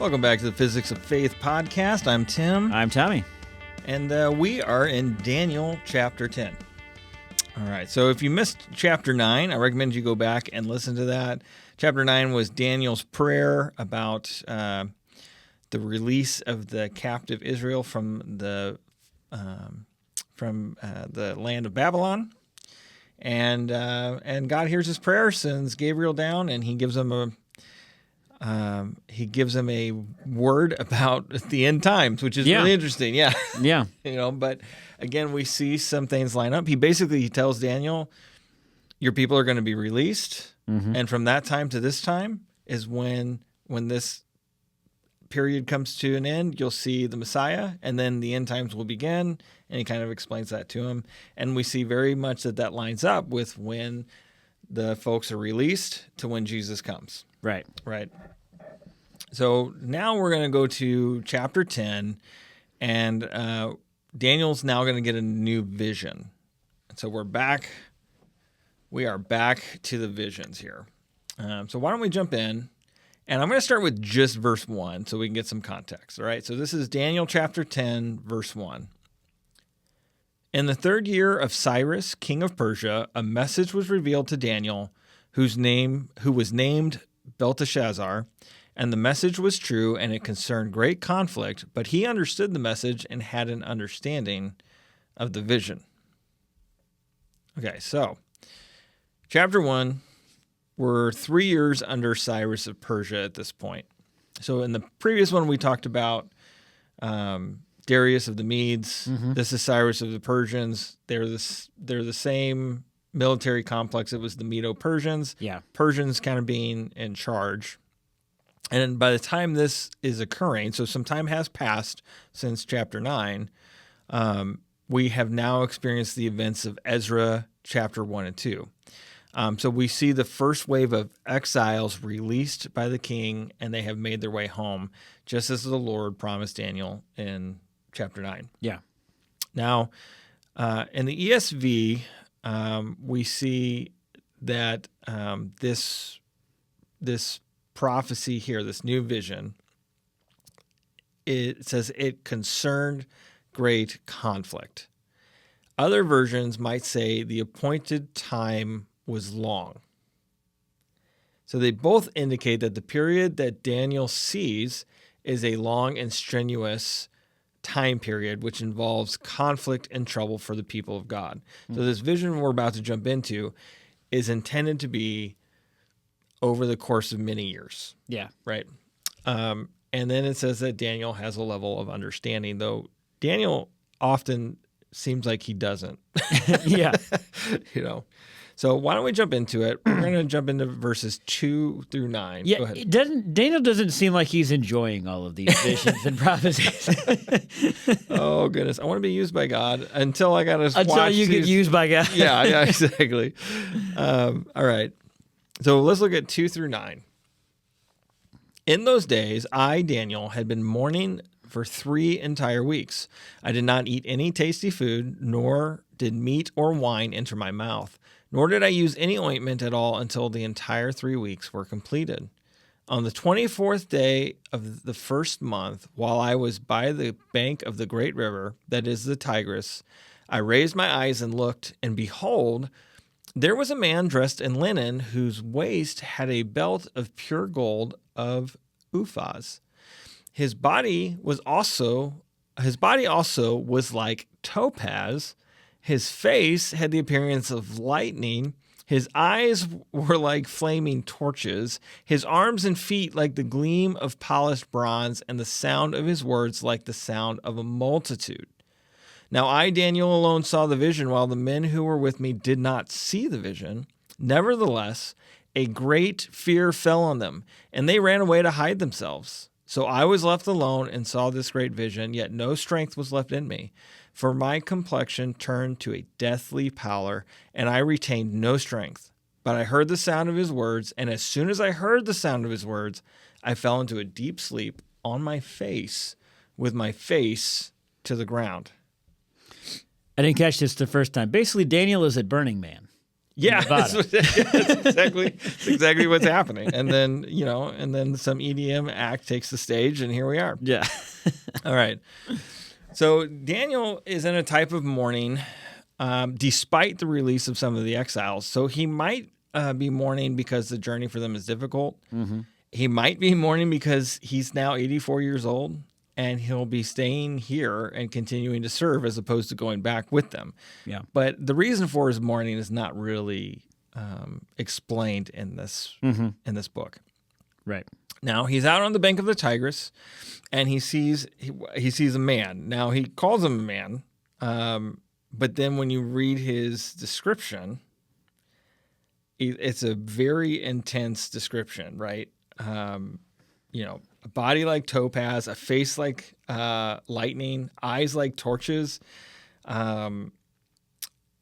Welcome back to the Physics of Faith podcast. I'm Tim. I'm Tommy. And we are in Daniel chapter 10. All right, so if you missed chapter 9, I recommend you go back and listen to that. Chapter 9 was Daniel's prayer about the release of the captive Israel from the land of Babylon. And God hears his prayer, sends Gabriel down, and he gives him a word about the end times, which is really interesting. Yeah. Yeah. But again, we see some things line up. He basically tells Daniel, your people are going to be released. Mm-hmm. And from that time to this time is when this period comes to an end, you'll see the Messiah, and then the end times will begin. And he kind of explains that to him. And we see very much that lines up with when the folks are released to when Jesus comes. Right. So now we're going to go to chapter 10, and Daniel's now going to get a new vision. And so we are back to the visions here. So why don't we jump in? And I'm going to start with just verse 1 so we can get some context. All right. So this is Daniel chapter 10, verse 1. In the 3rd year of Cyrus, king of Persia, a message was revealed to Daniel, who was named Belteshazzar, and the message was true, and it concerned great conflict, but he understood the message and had an understanding of the vision. Okay, so chapter 1, we're 3 years under Cyrus of Persia at this point. So in the previous one, we talked about Darius of the Medes. Mm-hmm. This is Cyrus of the Persians. They're the same military complex. It was the Medo-Persians. Yeah. Persians kind of being in charge. And by the time this is occurring, so some time has passed since chapter 9, we have now experienced the events of Ezra chapter 1 and 2. So we see the first wave of exiles released by the king, and they have made their way home, just as the Lord promised Daniel in chapter 9. Yeah. Now, in the ESV, we see that this prophecy here, this new vision, it says it concerned great conflict. Other versions might say the appointed time was long. So they both indicate that the period that Daniel sees is a long and strenuous time period, which involves conflict and trouble for the people of God. Mm-hmm. So this vision we're about to jump into is intended to be over the course of many years. Yeah. Right. And then it says that Daniel has a level of understanding, though Daniel often seems like he doesn't. Yeah. So why don't we jump into it? We're going to jump into verses 2 through 9. Yeah, Go ahead. Daniel doesn't seem like he's enjoying all of these visions and prophecies. Oh, goodness. I want to be used by God until I got to Until you get used by God. Yeah, exactly. All right. So let's look at 2 through 9. In those days, I, Daniel, had been mourning for 3 entire weeks. I did not eat any tasty food, nor did meat or wine enter my mouth, nor did I use any ointment at all until the entire 3 weeks were completed. On the 24th day of the first month, while I was by the bank of the great river, that is the Tigris, I raised my eyes and looked, and behold, there was a man dressed in linen whose waist had a belt of pure gold of Uphaz. His body also was like topaz. His face had the appearance of lightning. His eyes were like flaming torches. His arms and feet like the gleam of polished bronze, and the sound of his words like the sound of a multitude. Now I, Daniel, alone saw the vision, while the men who were with me did not see the vision. Nevertheless, a great fear fell on them, and they ran away to hide themselves. So I was left alone and saw this great vision, yet no strength was left in me. For my complexion turned to a deathly pallor, and I retained no strength. But I heard the sound of his words, and as soon as I heard the sound of his words, I fell into a deep sleep on my face, with my face to the ground. I didn't catch this the first time. Basically, Daniel is at Burning Man. Yeah, Nevada. that's exactly what's happening. And then, and then some EDM act takes the stage, and here we are. Yeah. All right. So Daniel is in a type of mourning, despite the release of some of the exiles. So he might be mourning because the journey for them is difficult. Mm-hmm. He might be mourning because he's now 84 years old, and he'll be staying here and continuing to serve as opposed to going back with them. Yeah. But the reason for his mourning is not really explained in this book. Right. Now he's out on the bank of the Tigris, and he sees a man. Now he calls him a man, but then when you read his description, it's a very intense description, right? A body like topaz, a face like lightning, eyes like torches.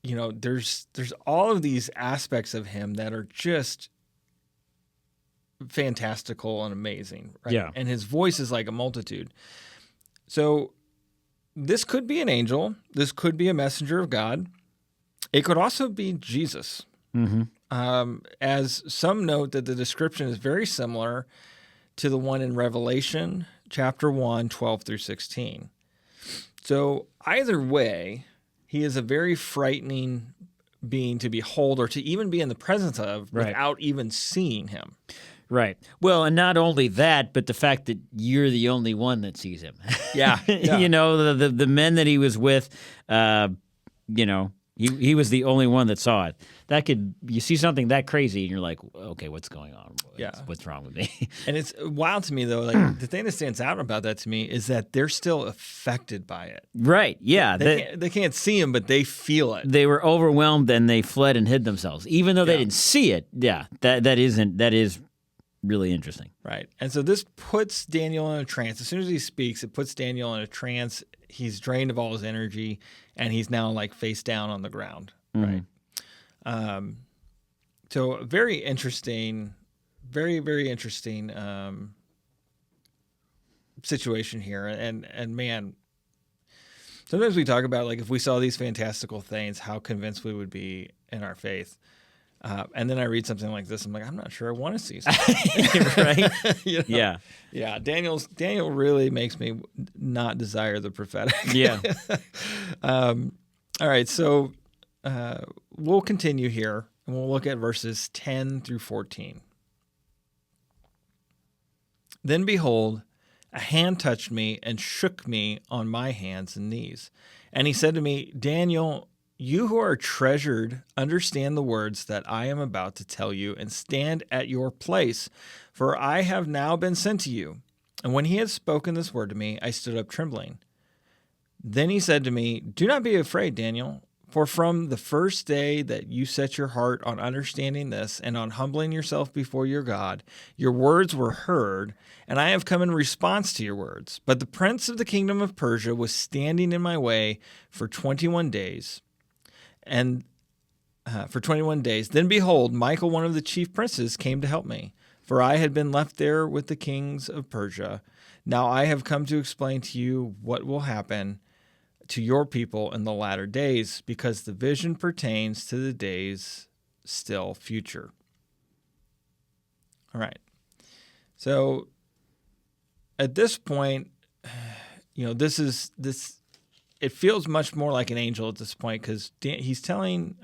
There's all of these aspects of him that are just fantastical and amazing, right? Yeah. And his voice is like a multitude. So this could be an angel. This could be a messenger of God. It could also be Jesus. Mm-hmm. As some note that the description is very similar to the one in Revelation chapter 1, 12 through 16. So either way, he is a very frightening being to behold or to even be in the presence of without even seeing him. Right. Well, and not only that, but the fact that you're the only one that sees him. Yeah. The men that he was with, he was the only one that saw it. You see something that crazy and you're like, okay, what's going on? What's wrong with me? And it's wild to me though, like the thing that stands out about that to me is that they're still affected by it. Right. Yeah. They can't see him, but they feel it. They were overwhelmed and they fled and hid themselves. Even though they didn't see it. Yeah. That is really interesting. Right. And so this puts Daniel in a trance. As soon as he speaks, it puts Daniel in a trance. He's drained of all his energy, and he's now like face down on the ground. Right. So very interesting, very, very interesting situation here. And man, sometimes we talk about like if we saw these fantastical things, how convinced we would be in our faith. And then I read something like this. I'm like, I'm not sure I want to see something. Right? Yeah. Yeah. Daniel really makes me not desire the prophetic. Yeah. All right. So we'll continue here and we'll look at verses 10 through 14. Then behold, a hand touched me and shook me on my hands and knees. And he said to me, Daniel, you who are treasured, understand the words that I am about to tell you and stand at your place, for I have now been sent to you. And when he had spoken this word to me, I stood up trembling. Then he said to me, do not be afraid, Daniel, for from the first day that you set your heart on understanding this and on humbling yourself before your God, your words were heard, and I have come in response to your words. But the prince of the kingdom of Persia was standing in my way for 21 days. And for 21 days. Then behold, Michael, one of the chief princes, came to help me, for I had been left there with the kings of Persia. Now I have come to explain to you what will happen to your people in the latter days, because the vision pertains to the days still future. All right. So at this point, it feels much more like an angel at this point because he's telling,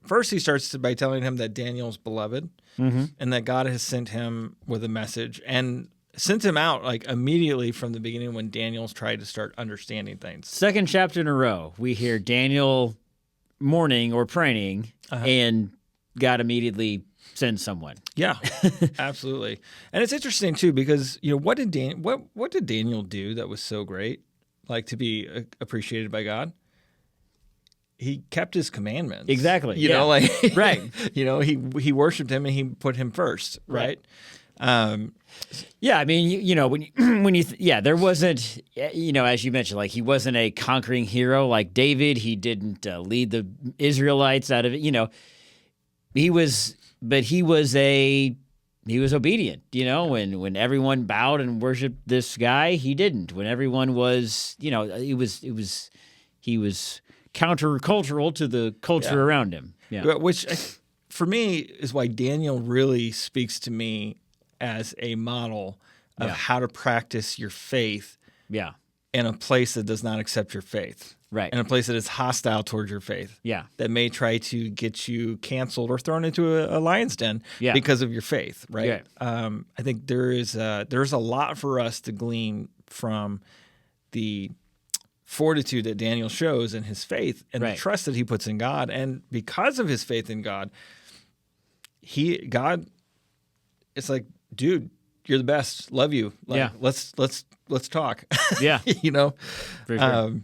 first he starts by telling him that Daniel's beloved and that God has sent him with a message and sent him out like immediately from the beginning when Daniel's tried to start understanding things. Second chapter in a row, we hear Daniel mourning or praying and God immediately sends someone. Yeah, absolutely. And it's interesting too because, what did Daniel do that was so great? Like to be appreciated by God, he kept his commandments. Exactly. Right. He worshipped him and he put him first. Right. Yeah. I mean, there wasn't, as you mentioned, like he wasn't a conquering hero like David. He didn't lead the Israelites out of it. He was obedient, when everyone bowed and worshiped this guy, he didn't. When everyone was, he was countercultural to the culture around him. Yeah. Which for me, is why Daniel really speaks to me as a model of Yeah. how to practice your faith Yeah. in a place that does not accept your faith. Right. In a place that is hostile towards your faith. Yeah. That may try to get you canceled or thrown into a lion's den Yeah. because of your faith, right? Yeah. I think there's a lot for us to glean from the fortitude that Daniel shows in his faith and the Right. trust that he puts in God. And because of his faith in God, God, it's like, dude, you're the best. Love you. Like, Yeah. Let's talk. Yeah. You know? For sure.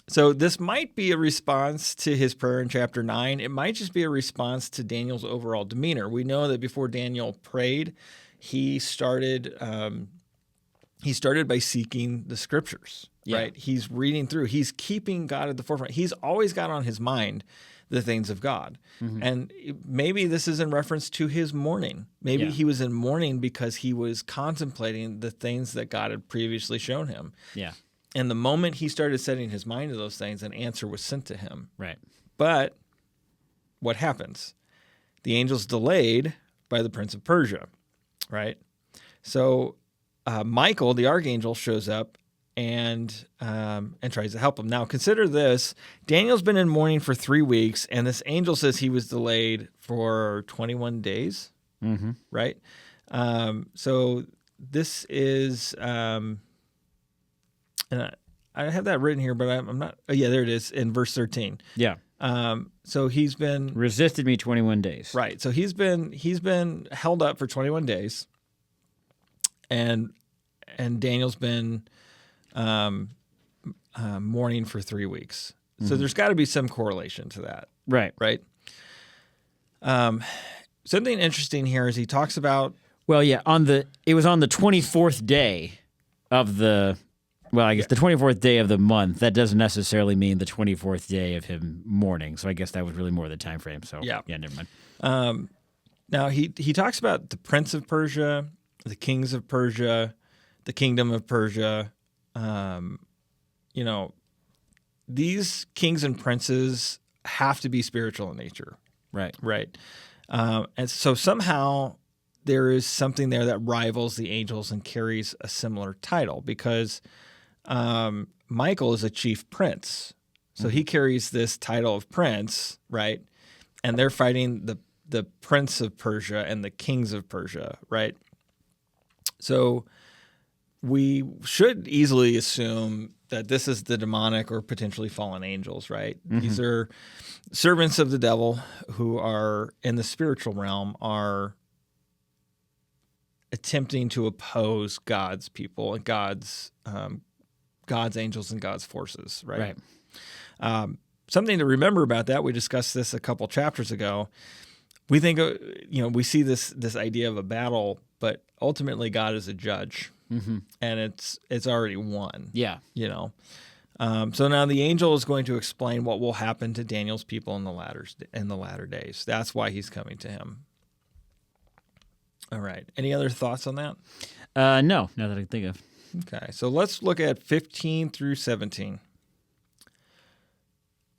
So this might be a response to his prayer in chapter 9. It might just be a response to Daniel's overall demeanor. We know that before Daniel prayed, he started by seeking the scriptures, Yeah. right? He's reading through. He's keeping God at the forefront. He's always got on his mind the things of God. Mm-hmm. And maybe this is in reference to his mourning. Maybe Yeah. he was in mourning because he was contemplating the things that God had previously shown him. Yeah. And the moment he started setting his mind to those things, an answer was sent to him. Right. But what happens? The angel's delayed by the prince of Persia, right? So Michael, the archangel, shows up and tries to help him. Now, consider this. Daniel's been in mourning for 3 weeks, and this angel says he was delayed for 21 days, Mm-hmm. right? So this is... and I have that written here, but I'm not. Oh, yeah, there it is in verse 13. Yeah. So he's been Resisted me 21 days. right. So he's been held up for 21 days, and Daniel's been mourning for 3 weeks. So there's got to be some correlation to that, Right. right? Something interesting here is he talks about Well, yeah. It was on the 24th day of the. Well, I guess the 24th day of the month. That doesn't necessarily mean the 24th day of him mourning. So I guess that was really more the time frame. So Yeah. never mind. now he talks about the prince of Persia, the kings of Persia, the kingdom of Persia. These kings and princes have to be spiritual in nature, Right. right? And so somehow there is something there that rivals the angels and carries a similar title because Michael is a chief prince. So he carries this title of prince, right? And they're fighting the prince of Persia and the kings of Persia, right? So we should easily assume that this is the demonic or potentially fallen angels, right? Mm-hmm. These are servants of the devil who are in the spiritual realm, are attempting to oppose God's people and God's angels and God's forces, right? Something to remember about that, we discussed this a couple chapters ago. We think, we see this idea of a battle, but ultimately God is a judge, Mm-hmm. and it's already won. Yeah. So now the angel is going to explain what will happen to Daniel's people in the latter days. That's why he's coming to him. All right. Any other thoughts on that? No, not that I can think of. Okay. So let's look at 15 through 17.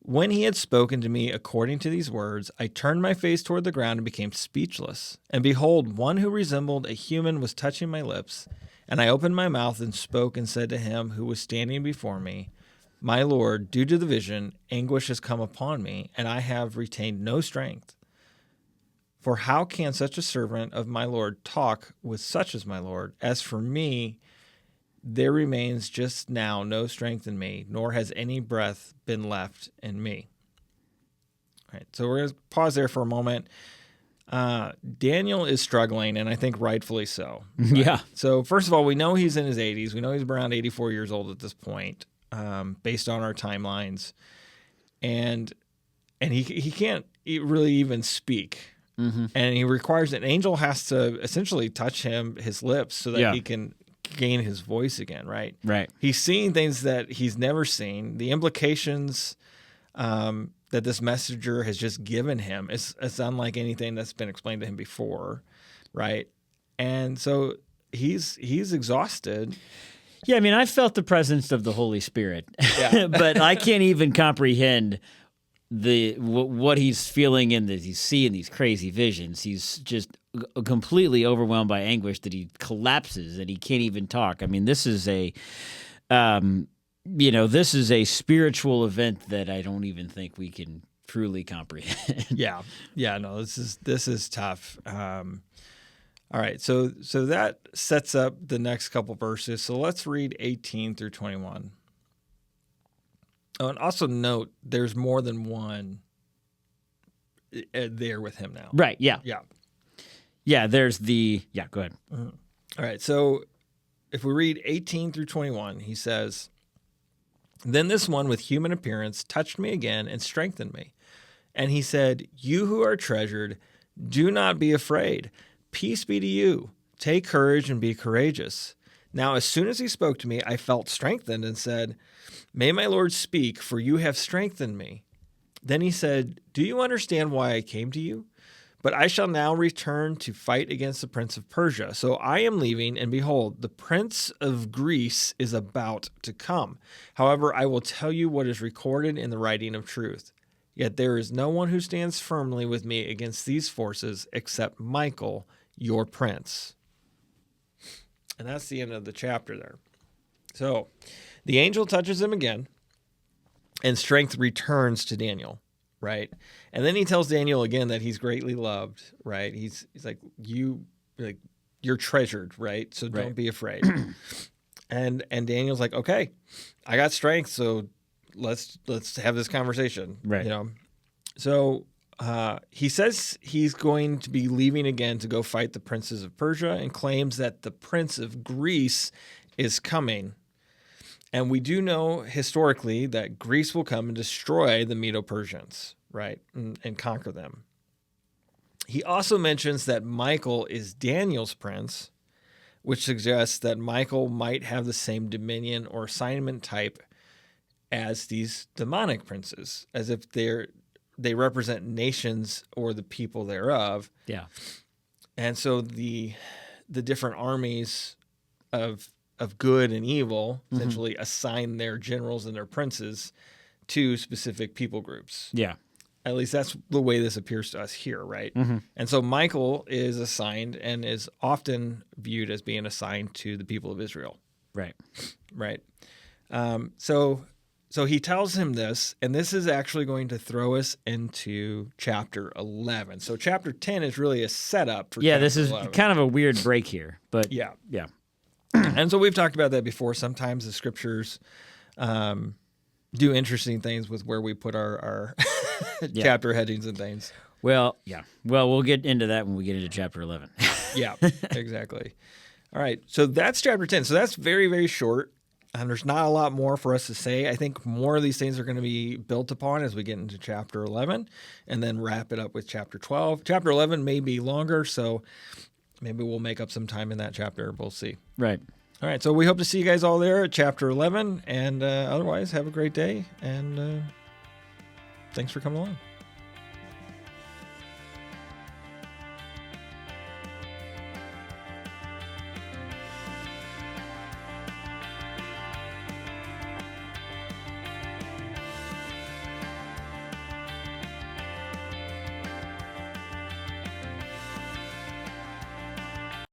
When he had spoken to me according to these words, I turned my face toward the ground and became speechless. And behold, one who resembled a human was touching my lips. And I opened my mouth and spoke and said to him who was standing before me, My Lord, due to the vision, anguish has come upon me, and I have retained no strength. For how can such a servant of my Lord talk with such as my Lord? As for me, there remains just now no strength in me, nor has any breath been left in me. All right, so we're going to pause there for a moment. Daniel is struggling, and I think rightfully so. Right? Yeah. So first of all, we know he's in his 80s. We know he's around 84 years old at this point, based on our timelines. And he can't really even speak. Mm-hmm. And he requires an angel has to essentially touch his lips so that he can gain his voice again, right? Right. He's seeing things that he's never seen. The implications that this messenger has just given him is unlike anything that's been explained to him before, right? And so he's exhausted. Yeah, I mean, I felt the presence of the Holy Spirit, Yeah. but I can't even comprehend what he's feeling and that he's seeing these crazy visions. He's just completely overwhelmed by anguish that he collapses and he can't even talk. I mean, this is this is a spiritual event that I don't even think we can truly comprehend. Yeah. No, this is tough. All right, so that sets up the next couple verses. So let's read 18 through 21. Oh, and also note there's more than one there with him now. Right, yeah. Yeah. Yeah, go ahead. Mm-hmm. All right, so if we read 18 through 21, he says, "Then this one with human appearance touched me again and strengthened me. And he said, 'You who are treasured, do not be afraid. Peace be to you. Take courage and be courageous.' Now, as soon as he spoke to me, I felt strengthened and said, 'May my Lord speak, for you have strengthened me.' Then he said, 'Do you understand why I came to you? But I shall now return to fight against the prince of Persia. So I am leaving, and behold, the prince of Greece is about to come. However, I will tell you what is recorded in the writing of truth. Yet there is no one who stands firmly with me against these forces except Michael, your prince.'" And that's the end of the chapter there. So the angel touches him again, and strength returns to Daniel, right? And then he tells Daniel again that he's greatly loved, right? He's like, you're treasured, right? So don't be afraid. and Daniel's like, okay, I got strength, so let's have this conversation, right? So he says he's going to be leaving again to go fight the princes of Persia, and claims that the prince of Greece is coming. And we do know historically that Greece will come and destroy the Medo-Persians, right, and conquer them. He also mentions that Michael is Daniel's prince, which suggests that Michael might have the same dominion or assignment type as these demonic princes, as if they represent nations or the people thereof. Yeah. And so the different armies of good and evil essentially assign their generals and their princes to specific people groups. Yeah. At least that's the way this appears to us here, right? And so Michael is assigned and is often viewed as being assigned to the people of Israel. Right. So he tells him this, and this is actually going to throw us into chapter 11. So chapter 10 is really a setup for chapter this is 11. kind of a weird break here, but Yeah. And so we've talked about that before. Sometimes the scriptures do interesting things with where we put our chapter headings and things. Well, we'll get into that when we get into chapter 11. Yeah, exactly. All right, so that's chapter 10. So that's very, very short. And there's not a lot more for us to say. I think more of these things are going to be built upon as we get into chapter 11 and then wrap it up with chapter 12. Chapter 11 may be longer, so maybe we'll make up some time in that chapter. We'll see. Right. All right, so we hope to see you guys all there at chapter 11. And otherwise, have a great day. And thanks for coming along.